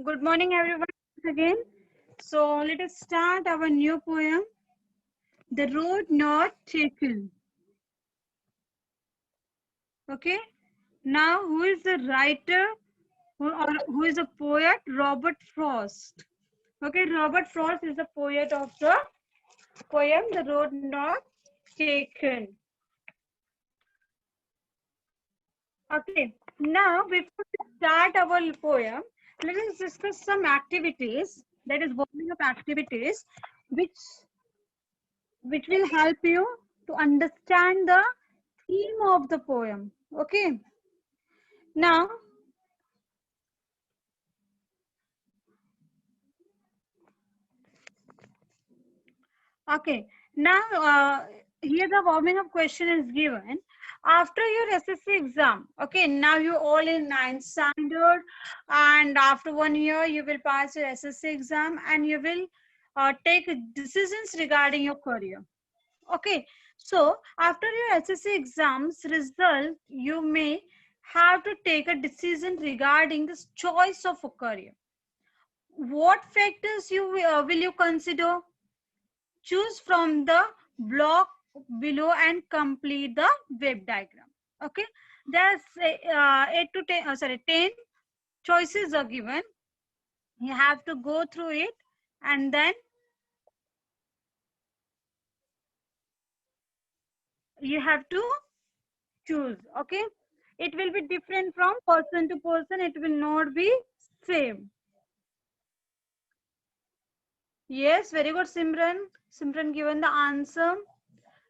Good morning, everyone, again. So let us start our new poem, The Road Not Taken. Okay. Now, who is the writer or who is a poet? Robert Frost. Okay, Robert Frost is the poet of the poem, The Road Not Taken. Okay. Now, before we start our poem, let us discuss some activities, that is warming up activities, which will help you to understand the theme of the poem. Okay. Now, okay. Now, here the warming up question is given. After your SSC exam, okay, now you're all in 9th standard, and after 1 year, you will pass your SSC exam and you will take decisions regarding your career. Okay, so after your SSC exams result, you may have to take a decision regarding this choice of a career. What factors will you consider? Choose from the block below and complete the web diagram. Okay, there's 10 choices are given. You have to go through it and then you have to choose. Okay, it will be different from person to person. It will not be same. Yes, very good, Simran. Simran given the answer.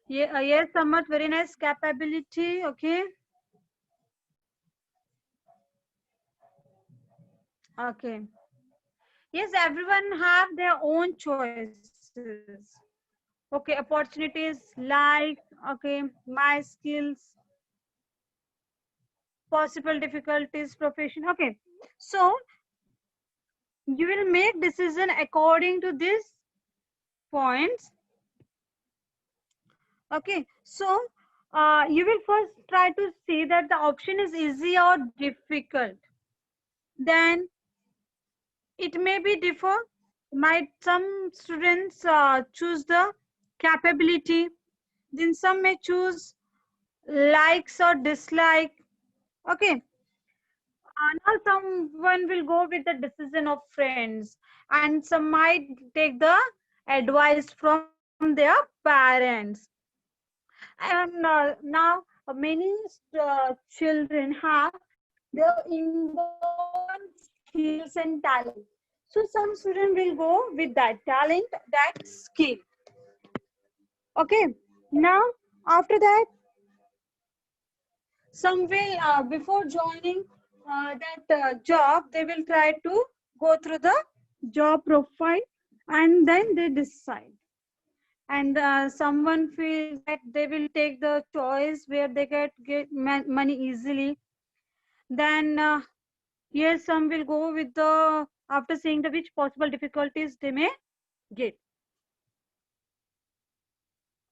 Yeah, yes, Samat, very nice capability. Okay. Okay. Yes, everyone have their own choices. Okay, opportunities, likes, okay, my skills, possible difficulties, profession. Okay. So you will make decision according to these points. Okay. So you will first try to see that the option is easy or difficult. Then it may be differ. Might some students choose the capability. Then some may choose likes or dislike. Okay. Now someone will go with the decision of friends, and some might take the advice from their parents. And now many children have their inborn skills and talent. So some student will go with that talent, that skill. Okay. Now after that, some will before joining that job, they will try to go through the job profile and then they decide. And someone feels that they will take the choice where they get money easily. Then yes, some will go with the after seeing the which possible difficulties they may get.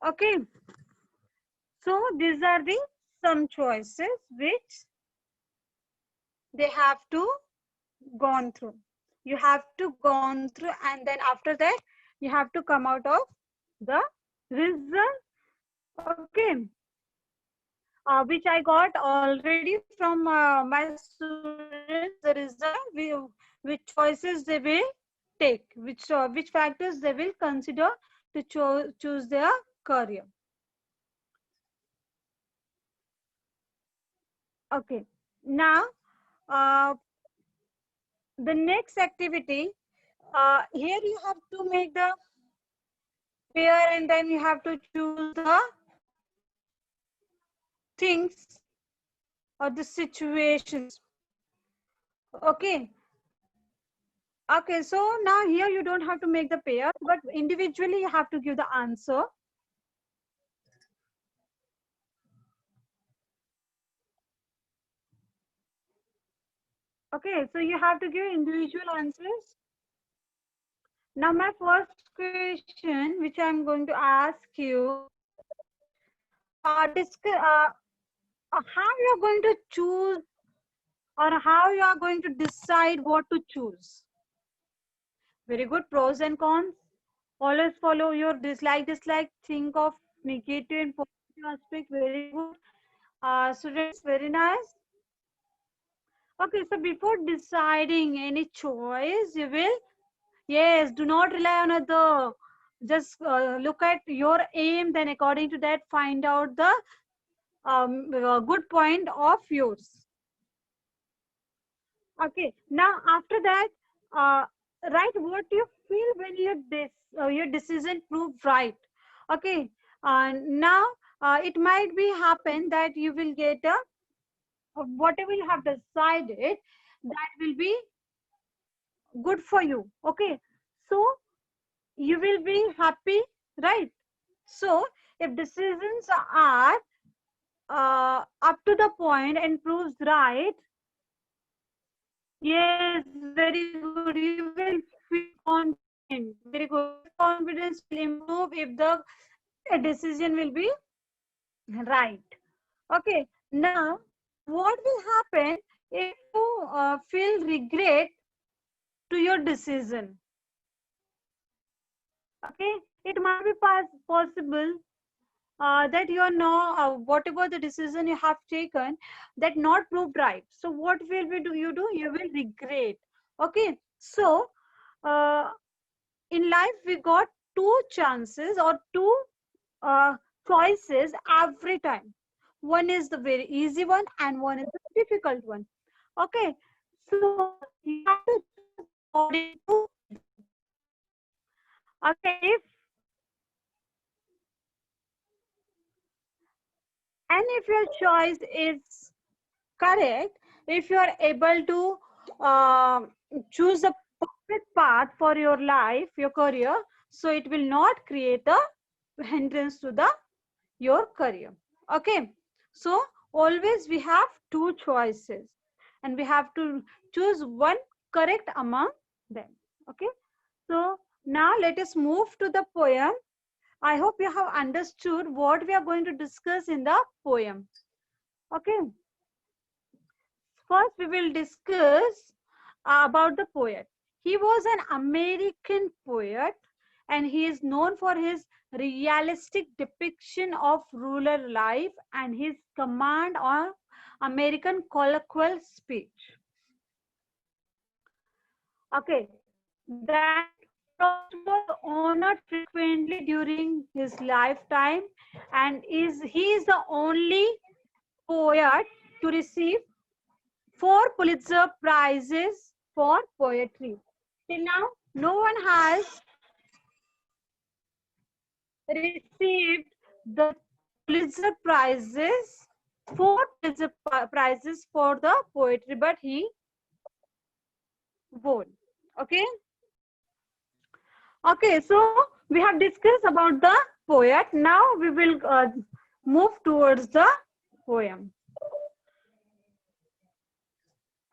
Okay, so these are the some choices which they have to gone through. You have to gone through, and then after that you have to come out of the result. Okay, which I got already from my students. The result, which choices they will take, which factors they will consider to choose their career. Okay, now uh, the next activity. Here you have to make the pair, and then you have to choose the things or the situations. Okay. Okay, so now here you don't have to make the pair, but individually you have to give the answer. Okay, so you have to give individual answers. Now my first question, which I'm going to ask you, discuss. how you are going to choose, or how you are going to decide what to choose? Very good. Pros and cons. Always follow your dislike. Think of negative and positive aspect. Very good. Students, very nice. Okay, so before deciding any choice, you will, yes, do not rely on other. Just look at your aim, then according to that, find out the good point of yours. Okay, now after that, uh, write what you feel when your decision proved right. Okay, now it might be happen that you will get a whatever you have decided, that will be good for you. Okay, so you will be happy, right? So if decisions are up to the point and proves right, yes, very good. You will feel confident. Very good. Self-confidence will improve if the decision will be right. Okay. Now, what will happen if you feel regret to your decision? Okay. It might be possible that you are now whatever the decision you have taken, that not proved right. So what will we do? You will regret. Okay. So uh, in life we got two chances or two uh, choices every time. One is the very easy one and one is the difficult one. Okay, so you have to choose according to them. Okay, if your choice is correct, if you are able to uh, choose a perfect path for your life, your career, so it will not create a hindrance to the your career. Okay, so always we have two choices and we have to choose one correct among them. Okay, so now let us move to the poem. I hope you have understood what we are going to discuss in the poem. Okay, first we will discuss about the poet. He was an American poet and he is known for his realistic depiction of rural life and his command of American colloquial speech. Okay, that Frost was honored frequently during his lifetime, and he is the only poet to receive 4 Pulitzer Prizes for poetry. Till now, no one has received the Pulitzer Prizes, 4 Pulitzer Prizes for the poetry, but he won. Okay. Okay, so we have discussed about the poet. Now we will move towards the poem.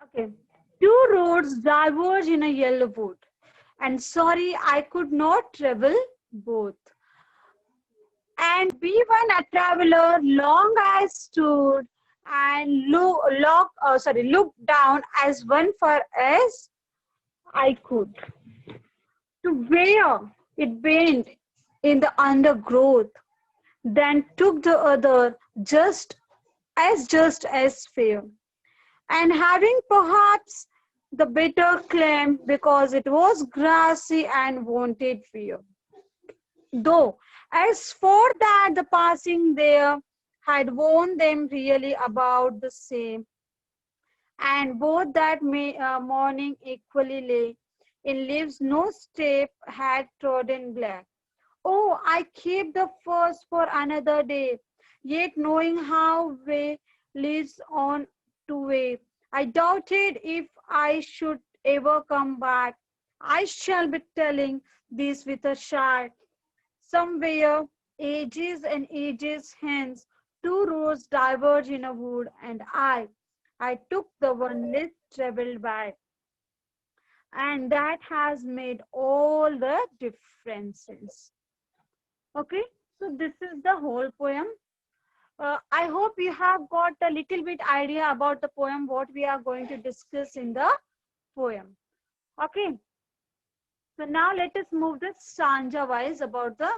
Okay. Two roads diverge in a yellow wood, and sorry I could not travel both. And be one a traveler, long I stood and looked down as one far as I could. To where it bent in the undergrowth, then took the other just as fair, and having perhaps the better claim because it was grassy and wanted fear. Though, as for that, the passing there had warned them really about the same, and both that morning equally lay in leaves no step had trodden black. Oh, I keep the first for another day, yet knowing how way leads on to way. I doubted if I should ever come back. I shall be telling this with a sigh. Somewhere, ages and ages hence, two roads diverge in a wood, and I took the one less traveled by, and that has made all the differences. Okay, so this is the whole poem. I hope you have got a little bit idea about the poem, what we are going to discuss in the poem. Okay. So now let us move the stanza wise about the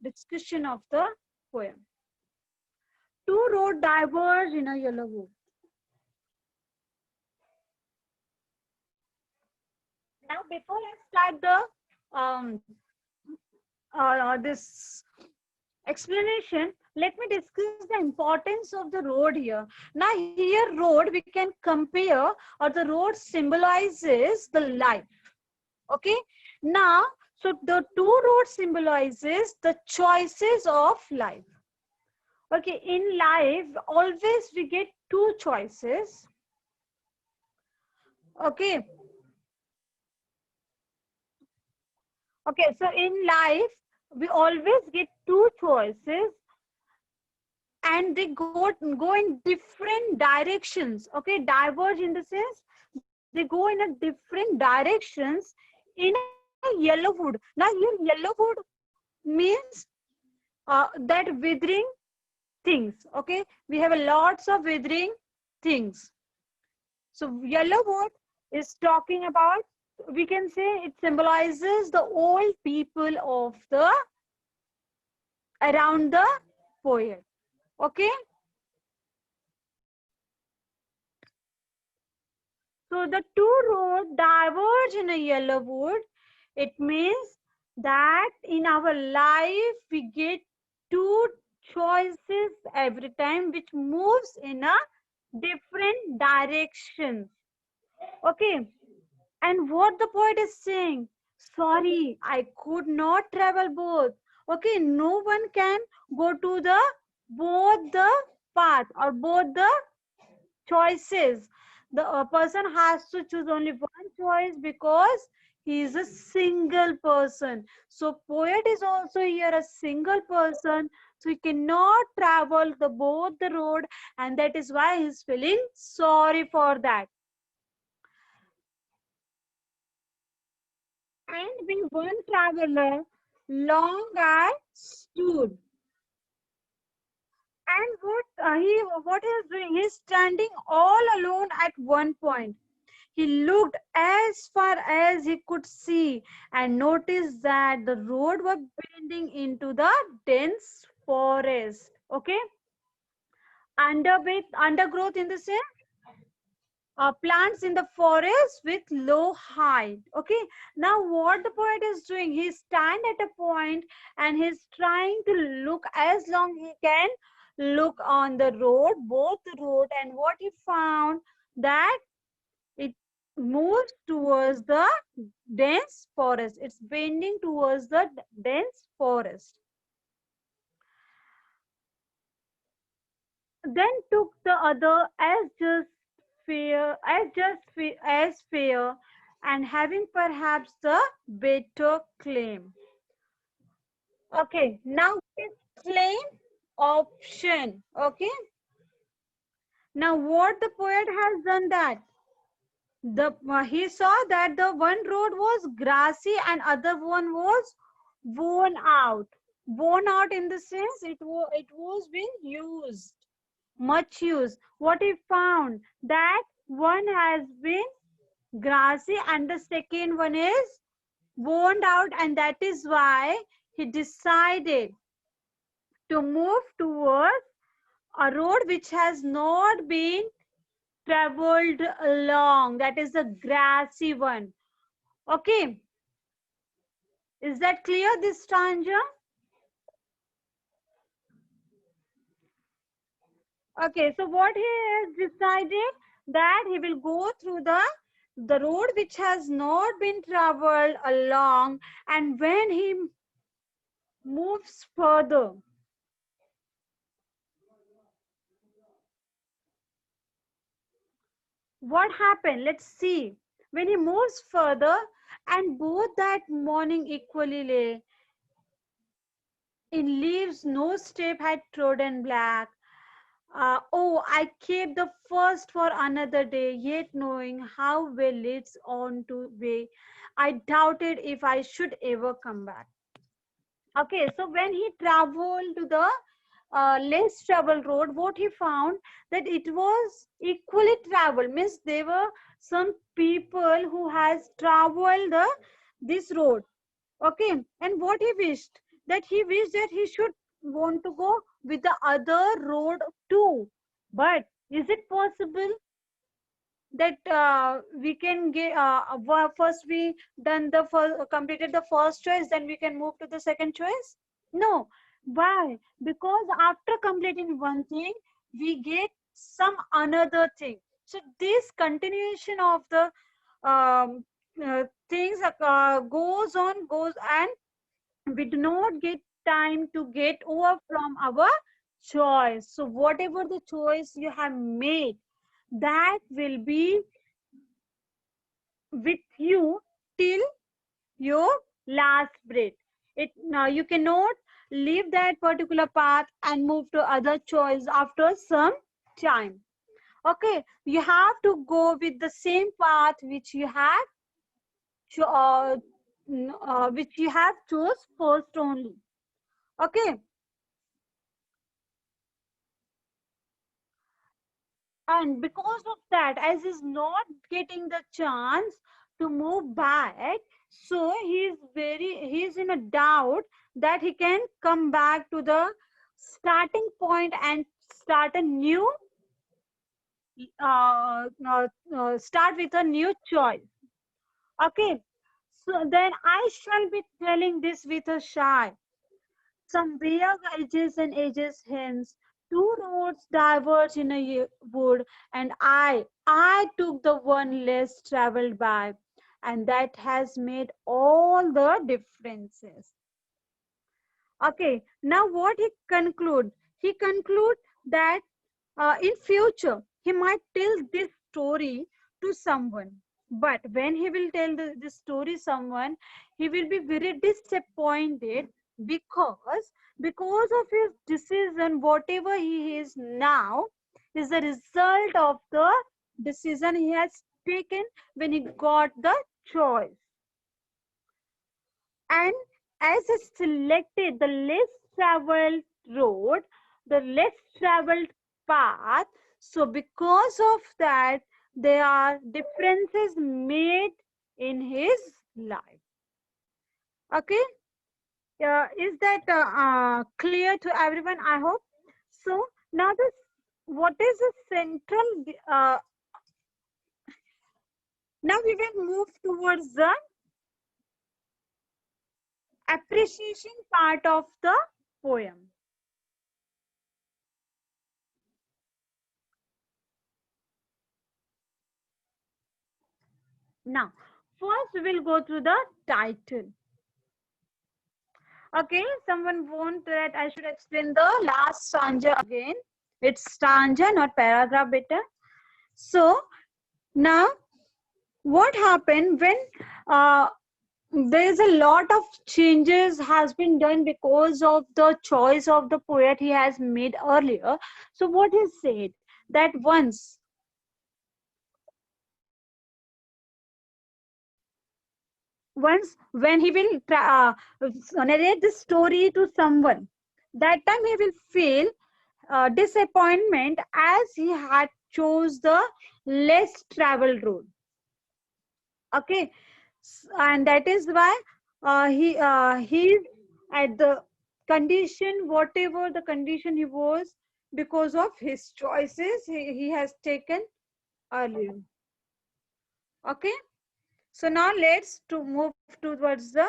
discussion of the poem. Two roads diverge in a yellow wood. Now, before I start the this explanation, let me discuss the importance of the road here. Now, here road we can compare, or the road symbolizes the life. Okay. Now, so the two roads symbolizes the choices of life. Okay, in life, always we get two choices. Okay. Okay, so in life, we always get two choices and they go in different directions. Okay, diverge in the sense they go in a different directions in a yellow wood. Now, here yellow wood means that withering things. Okay, we have a lots of withering things. So yellow wood is talking about, we can say it symbolizes the old people of the around the poet. Okay. So the two roads diverge in a yellow wood. It means that in our life we get two choices every time which moves in a different direction. Okay. And what the poet is saying, sorry, I could not travel both. Okay, no one can go to the both the path or both the choices. The person has to choose only one choice because he is a single person. So poet is also here a single person. So he cannot travel the both the road, and that is why he's feeling sorry for that. And when one traveler long I stood, and what he is doing, he's standing all alone at one point. He looked as far as he could see and noticed that the road was bending into the dense forest. Okay, undergrowth in the same plants in the forest with low height. Okay, now what the poet is doing, he stand at a point and he's trying to look as long he can look on the road, both the road, and what he found that it moves towards the dense forest, it's bending towards the dense forest. Then took the other as fair, and having perhaps the better claim. Okay, now this claim option. Okay, now what the poet has done that he saw that the one road was grassy and other one was worn out. Worn out in the sense it was being used, much used. What he found that one has been grassy and the second one is worn out, and that is why he decided to move towards a road which has not been traveled along, that is the grassy one. Okay, is that clear, this stanza? Okay, so what he has decided that he will go through the road which has not been traveled along, and when he moves further, what happened, let's see. When he moves further, and both that morning equally lay in leaves no step had trodden black. Oh, I kept the first for another day, yet knowing how well it's on to way, I doubted if I should ever come back. Okay, so when he traveled to the less traveled road, what he found that it was equally traveled. Means there were some people who has traveled this road. Okay, and what he wished, that he wished that he should want to go with the other road too. But is it possible that we can get first we done the first, completed the first choice, then we can move to the second choice? No. Why? Because after completing one thing, we get some another thing. So this continuation of the things goes on, goes, and we do not get time to get over from our choice. So whatever the choice you have made, that will be with you till your last breath. It now you cannot leave that particular path and move to other choice after some time. Okay, you have to go with the same path which you have which you have chose first only. Okay, and because of that, as he's not getting the chance to move back, so he's in a doubt that he can come back to the starting point and start a new start with a new choice. Okay, so then I shall be telling this with a shy. Some bare edges and edges hence, two roads diverge in a wood, and I took the one less traveled by, and that has made all the differences. Okay, now what he conclude? He conclude that in future he might tell this story to someone, but when he will tell this story someone, he will be very disappointed, because of his decision, whatever he is now is the result of the decision he has taken when he got the choice. And as he selected the less traveled road, the less traveled path, so because of that, there are differences made in his life. Okay, is that clear to everyone? I hope so. Now, this what is the central? Now we will move towards the appreciation part of the poem. Now, first we will go through the title. Okay, someone want that I should explain the last stanza again. It's stanza, not paragraph, better. So now, what happened when there is a lot of changes has been done because of the choice of the poet he has made earlier. So what he said that once when he will narrate the story to someone, that time he will feel disappointment as he had chose the less traveled road. Okay, and that is why he's at the condition, whatever the condition he was, because of his choices he has taken earlier. Okay, so now let's to move towards the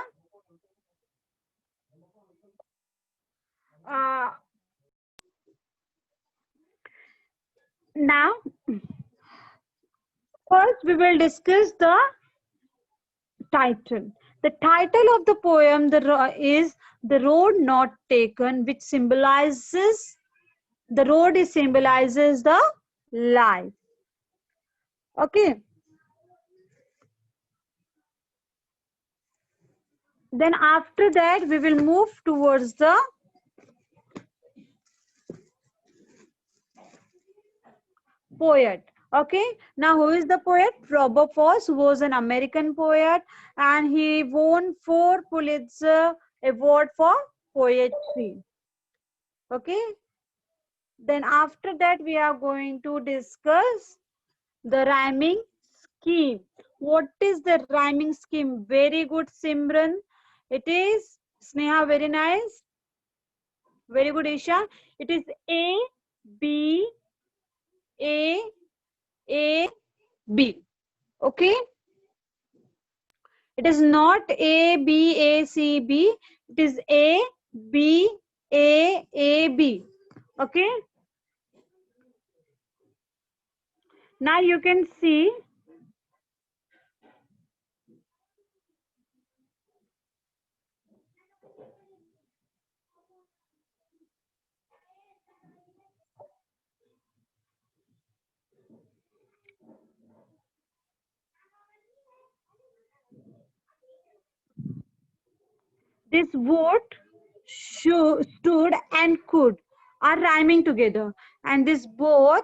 uh, now first we will discuss the title. The title of the poem is The Road Not Taken, which symbolizes the road is symbolizes the life. Okay. Then after that, we will move towards the poet. Okay, now who is the poet? Robert Frost, who was an American poet, and he won 4 Pulitzer Award for poetry. Okay, Then after that, we are going to discuss the rhyming scheme. What is the rhyming scheme? Very good, Simran. It is Sneha, very nice. Very good, Isha. It is A, B, A, A, B. Okay. It is not A, B, A, C, B. It is A, B, A, B. Okay. Now you can see this would, stood, and could are rhyming together. And this both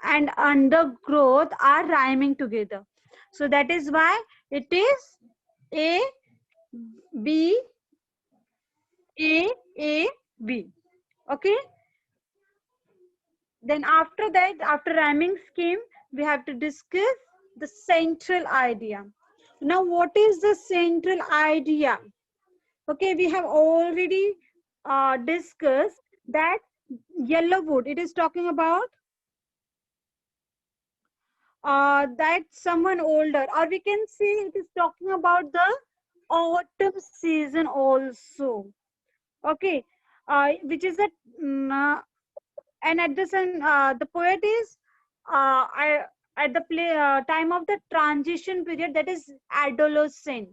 and undergrowth are rhyming together. So that is why it is A, B, A, B. Okay. Then after that, after rhyming scheme, we have to discuss the central idea. Now, what is the central idea? Okay, we have already discussed that yellow wood. It is talking about that someone older, or we can say it is talking about the autumn season also. Okay, which is a and at the same, the poet is at the time of the transition period, that is adolescent,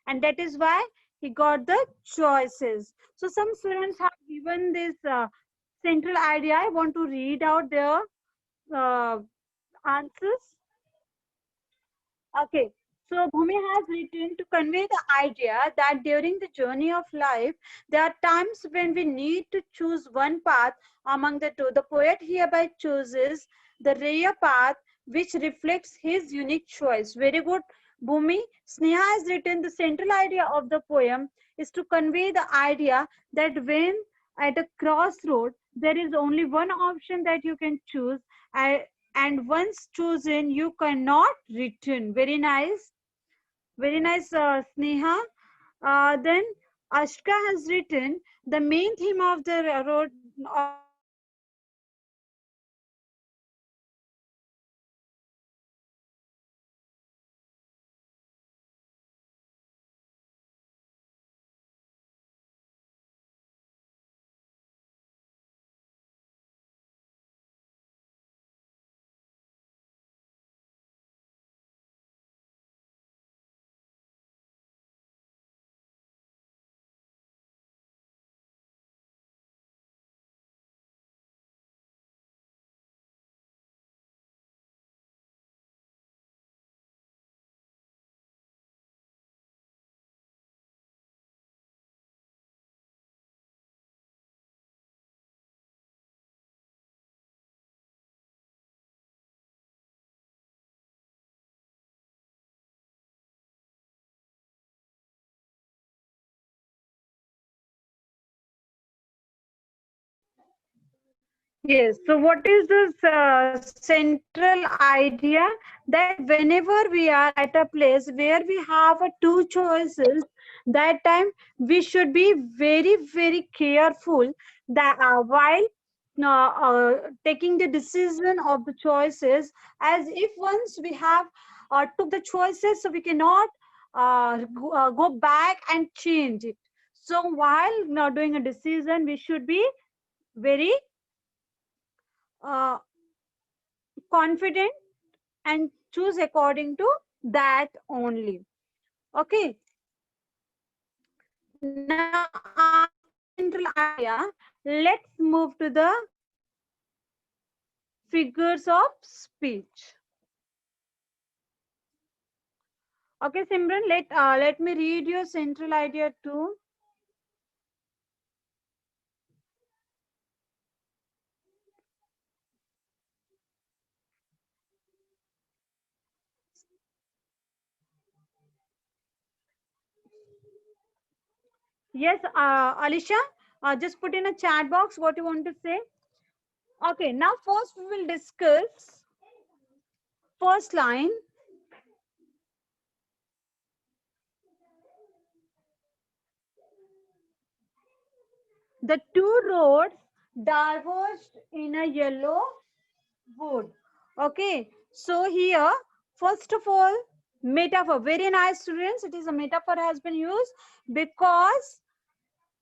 and that is why he got the choices. So some students have given this central idea. I want to read out their uh, answers. Okay. So Bhumi has written to convey the idea that during the journey of life, there are times when we need to choose one path among the two. The poet hereby chooses the rare path which reflects his unique choice. Very good, Bhumi. Sneha has written the central idea of the poem is to convey the idea that when at a crossroad, there is only one option that you can choose, and once chosen you cannot return. Very nice, very nice, Sneha. Then Ashka has written the main theme of the road of the poem is to convey the idea that when at a crossroad there is only one option that you can choose, and once chosen you cannot return. Yes. So, what is this central idea? That whenever we are at a place where we have two choices, that time we should be very, very careful that while taking the decision of the choices, as if once we have took the choices, so we cannot go back and change it. So, while not doing a decision, we should be very uh, confident and choose according to that only. Okay. Now, after the central idea, let's move to the figures of speech. Okay, Simran, let me read your central idea too. Yes, Alisha, just put in a chat box what you want to say. Okay, now first we will discuss first line. The two roads diverged in a yellow wood. Okay, so here, first of all, metaphor. Very nice, students. It is a metaphor has been used because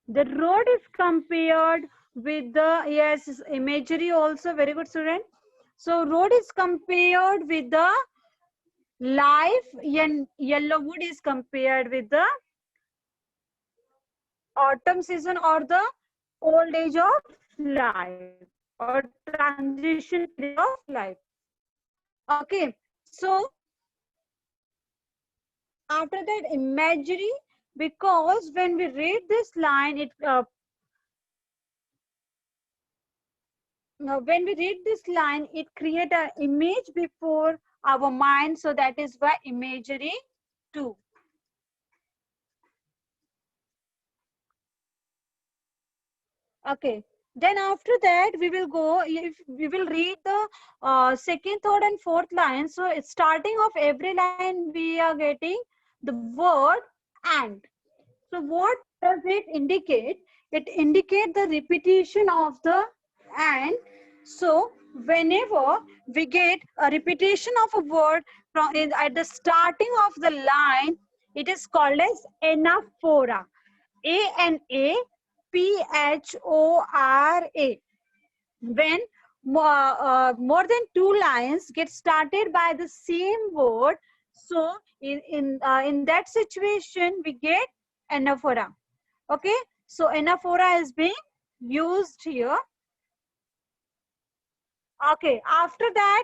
the road is compared with the, yes, imagery also. Very good, student. So, road is compared with the life, and yellow wood is compared with the autumn season or the old age of life or transition period of life. Okay, so after that imagery, because when we read this line, when we read this line, it create an image before our mind. So that is why imagery too. Okay. Then after that, we will go, if we will read the second, third, and fourth line. So it's starting of every line, we are getting the word and. So what does it indicate? It indicates the repetition of the and. So whenever we get a repetition of a word at the starting of the line, it is called as anaphora. Anaphora. When more than two lines get started by the same word, so in that situation we get anaphora. Okay, so anaphora is being used here. Okay, after that,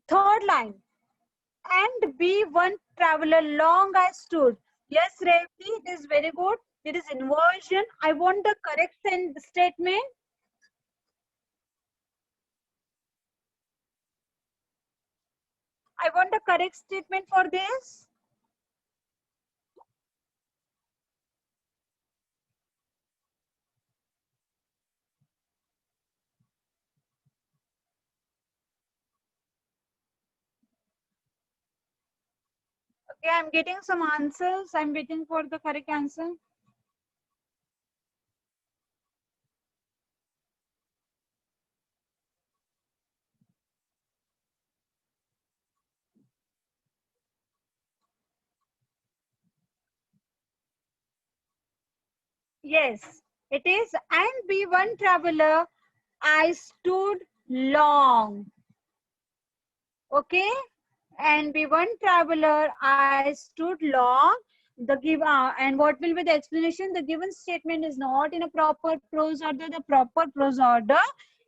third line, and be one traveler long I stood. Yes, Revati, it is very good. It is inversion. I want the correct statement. I want the correct statement for this. Okay, I'm getting some answers. I'm waiting for the correct answer. Yes, it is. And be one traveler, I stood long. Okay, and be one traveler, I stood long. The give and what will be the explanation? The given statement is not in a proper prose order. The proper prose order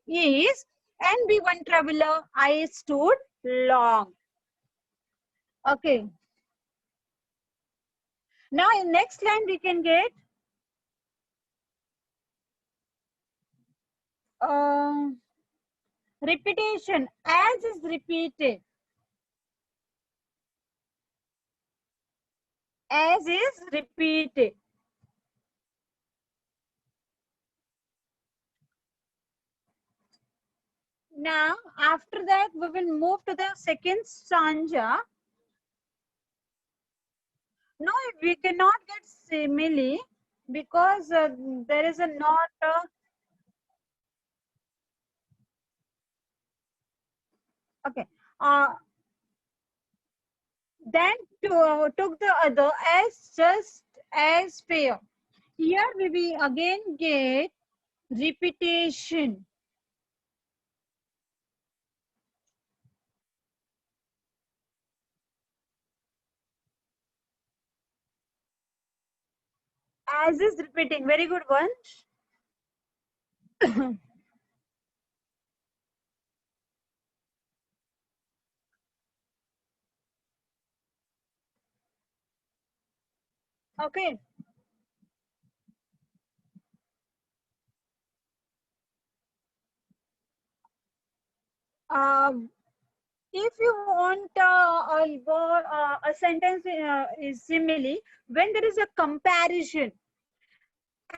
is and be one traveler, I stood long. Okay. Now in next line we can get uh, repetition. As is repeated. As is repeated. Now, after that, we will move to the second stanza. No, we cannot get simile because there is a not. Okay. Uh, then took the other as just as fair. Here we will again get repetition. As is repeating. Very good one. Okay. Um, if you want a sentence is simile, when there is a comparison,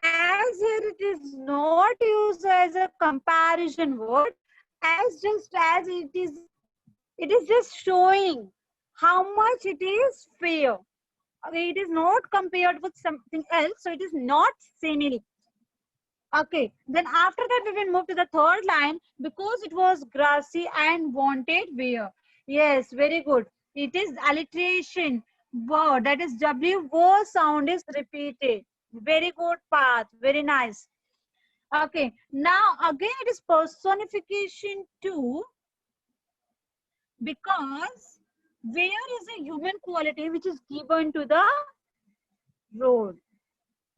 as here it is not used as a comparison word, as just as it is just showing how much it is fair. Okay, it is not compared with something else, so it is not simile. Okay, then after that we will move to the third line, because it was grassy and wanted wear. Yes, very good. It is alliteration. Wow, that is W O sound is repeated. Very good path. Very nice. Okay, now again it is personification too, because where is a human quality which is given to the road.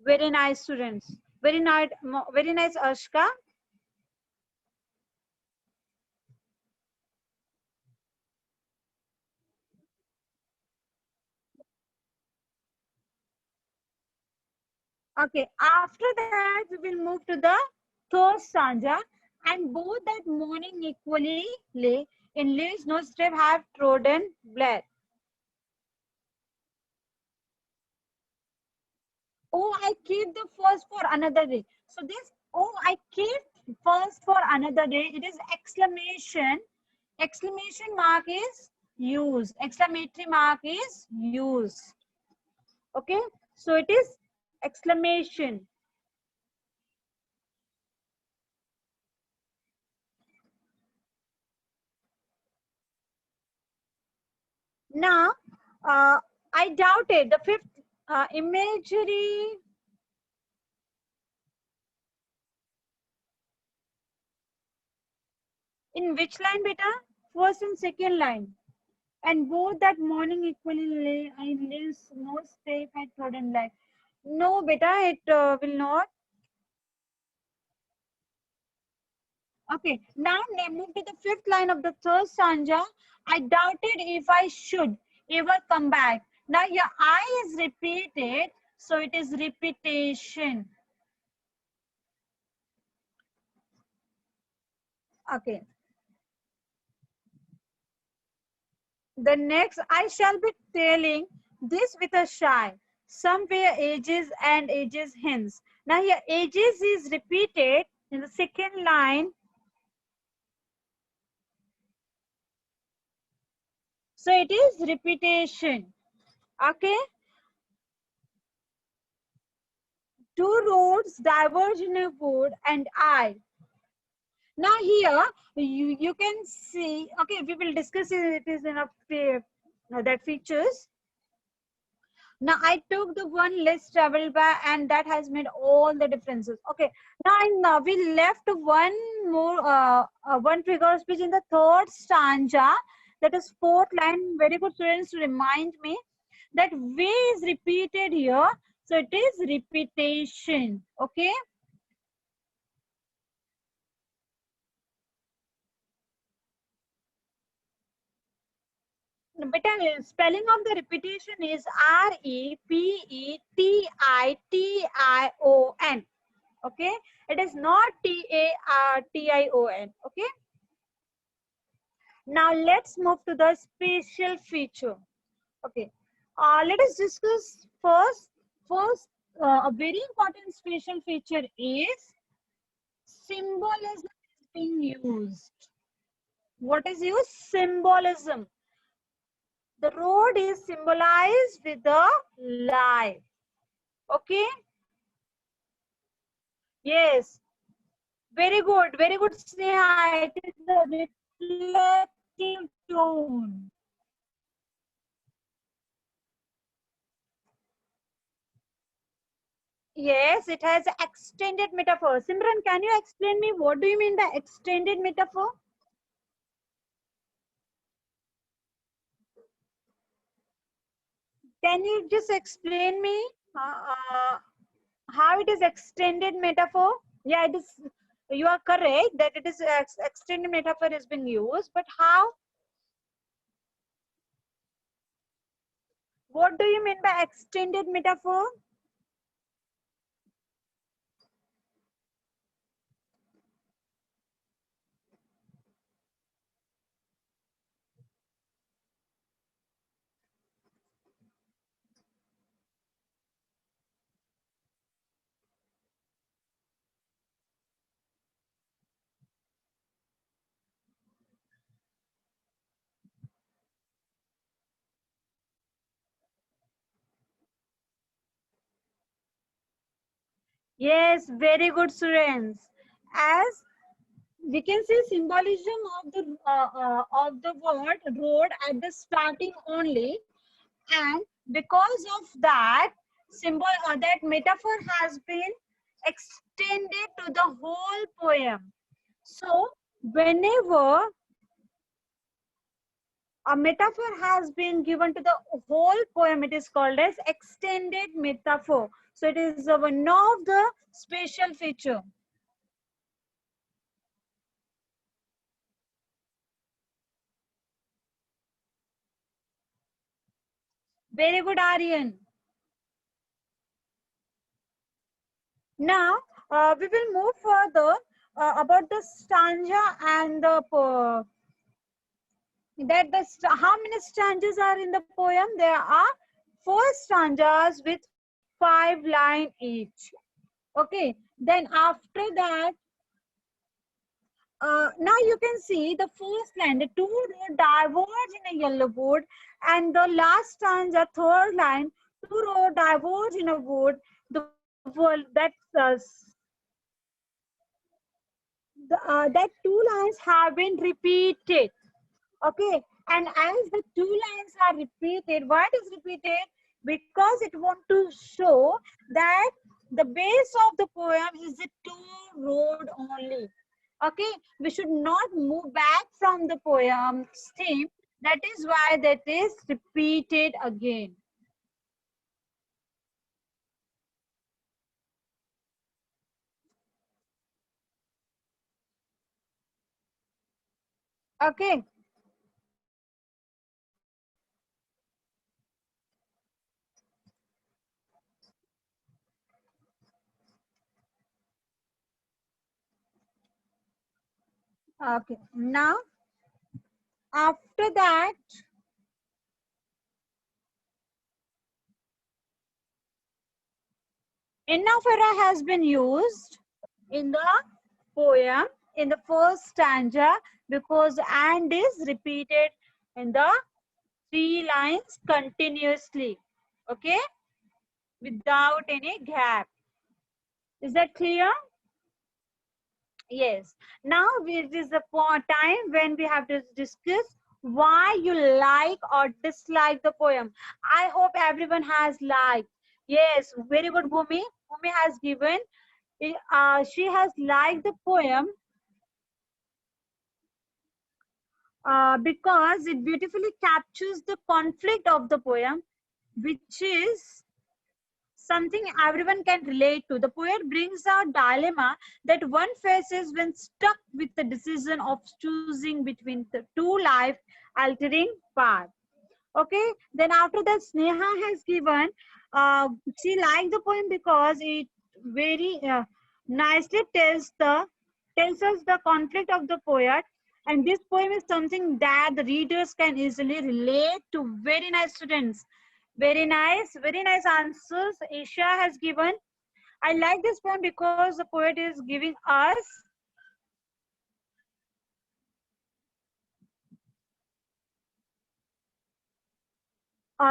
Very nice, students. Very nice, Ashka. Okay, after that we will move to the third stanza. And both that morning equally lay in leaves no step have trodden bled. Oh, I keep the first for another day. So this, oh, I keep first for another day. It is exclamation. Exclamation mark is used. Exclamatory mark is used. Okay, so it is exclamation. Now, I doubted the fifth imagery. In which line, beta? First and second line. And both that morning equally lay, I lives no stay at trodden life. No, beta, it will not. Okay, now move to the fifth line of the third stanza. I doubted if I should ever come back. Now your I is repeated, so it is repetition. Okay. The next, I shall be telling this with a shy, somewhere ages and ages hence. Now here ages is repeated in the second line. So it is repetition. Okay. Two roads diverge in a wood and I. Now here you can see, okay, we will discuss it is in a that features. Now I took the one less traveled by, and that has made all the differences. Okay. Now we left one more one figure of speech in the third stanza. That is fourth line. Very good, students, to remind me that way is repeated here. So it is repetition. Okay. But spelling of the repetition is Repetion. Okay, it is not Tation. Okay, now let's move to the spatial feature. Okay, let us discuss first a very important spatial feature is symbolism is being used. What is used? Symbolism. The road is symbolized with the life. Okay, yes, very good, Sneha. It is a reflective tone. Yes, it has extended metaphor. Simran, can you explain me what do you mean by extended metaphor? Can you just explain me how it is extended metaphor? Yeah, it is. You are correct that it is extended metaphor has been used, but how? What do you mean by extended metaphor? Yes, very good, students. As we can see symbolism of the word road at the starting only, and because of that symbol, that metaphor has been extended to the whole poem. So whenever a metaphor has been given to the whole poem, it is called as extended metaphor. So it is one of the special feature. Very good, Aryan. Now we will move further about the stanza and the how many stanzas are in the poem. There are 4 stanzas with 5 lines each. Okay, then after that, now you can see the first line, the two roads diverge in a yellow wood, and the last stanza, third line, two roads diverge in a wood. The world that 2 lines have been repeated. Okay, and as the 2 lines are repeated, why it is repeated? Because it want to show that the base of the poem is the two road only. Okay, we should not move back from the poem's theme. That is why that is repeated again. Okay. Okay. Now, after that, anaphora has been used in the poem in the first stanza because and is repeated in the 3 lines continuously. Okay, without any gap. Is that clear? Yes. Now it is the time when we have to discuss why you like or dislike the poem. I hope everyone has liked. Yes, very good, Bhumi. Bhumi has given. She has liked the poem because it beautifully captures the conflict of the poem, which is something everyone can relate to. The poet brings out dilemma that one faces when stuck with the decision of choosing between the two life altering paths. Okay, then after that, Sneha has given, she liked the poem because it very nicely tells us the conflict of the poet, and this poem is something that the readers can easily relate to. Very nice, students. Very nice answers Isha has given. I like this poem because the poet is giving us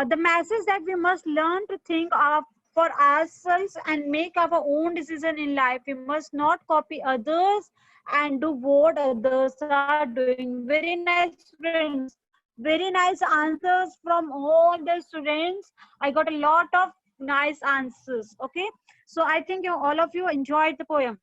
the message that we must learn to think of for ourselves and make our own decision in life. We must not copy others and do what others are doing. Very nice, students. Very nice answers from all the students. I got a lot of nice answers. Okay, so I think all of you enjoyed the poem.